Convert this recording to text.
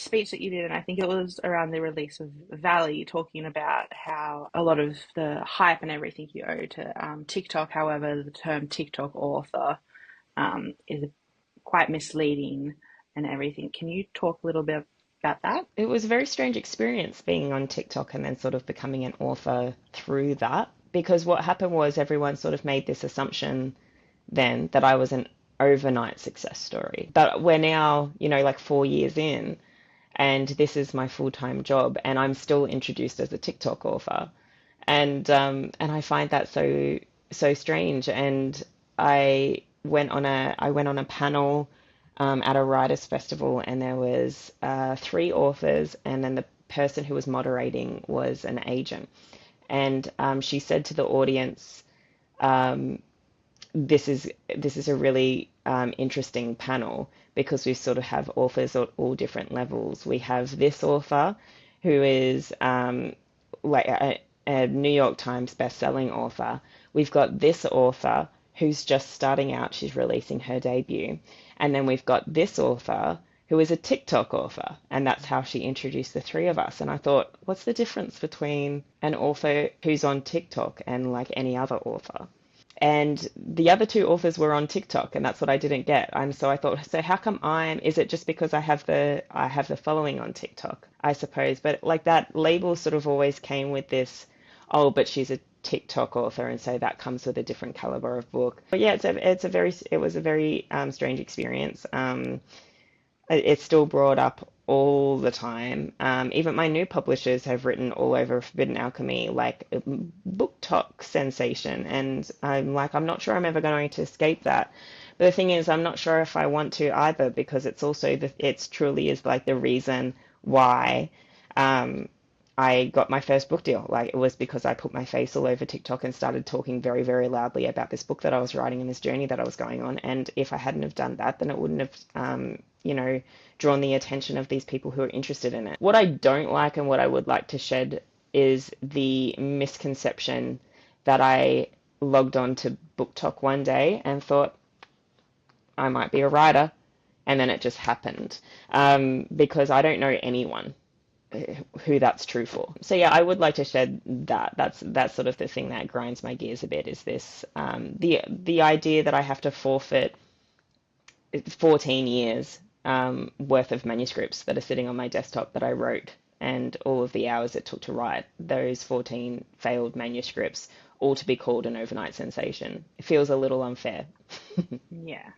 speech that you did, and I think it was around the release of Valley, talking about how a lot of the hype and everything you owe to TikTok. However, the term TikTok author is quite misleading and everything. Can you talk a little bit about that? It was a very strange experience being on TikTok and then sort of becoming an author through that. Because what happened was everyone sort of made this assumption then that I was an overnight success story. But we're now, like 4 years in, and this is my full-time job, and I'm still introduced as a TikTok author. And I find that so strange. And I went on a panel at a writers' festival, and there was three authors, and then the person who was moderating was an agent. And she said to the audience, um, this is a really interesting panel because we sort of have authors at all different levels. We have this author who is like a New York Times best-selling author. We've got this author who's just starting out. She's releasing her debut. And then we've got this author who is a TikTok author. And that's how she introduced the three of us. And I thought, what's the difference between an author who's on TikTok and like any other author? And the other two authors were on TikTok, and that's what I didn't get. And so I thought, so how come is it just because I have the following on TikTok, I suppose. But like that label sort of always came with this, oh, but she's a TikTok author, and so that comes with a different caliber of book. But yeah, it was a very strange experience. It's still brought up all the time. Even my new publishers have written all over Forbidden Alchemy, like book talk sensation, and I'm not sure I'm ever going to escape that. But the thing is, I'm not sure if I want to either, because it's truly is like the reason why um, I got my first book deal. Like it was because I put my face all over TikTok and started talking very, very loudly about this book that I was writing and this journey that I was going on. And if I hadn't have done that, then it wouldn't have, drawn the attention of these people who are interested in it. What I don't like and what I would like to shed is the misconception that I logged on to Book Talk one day and thought I might be a writer, and then it just happened. Because I don't know anyone who that's true for. So yeah, I would like to shed that. That's sort of the thing that grinds my gears a bit, is this the idea that I have to forfeit 14 years worth of manuscripts that are sitting on my desktop that I wrote, and all of the hours it took to write those 14 failed manuscripts, all to be called an overnight sensation. It feels a little unfair. Yeah.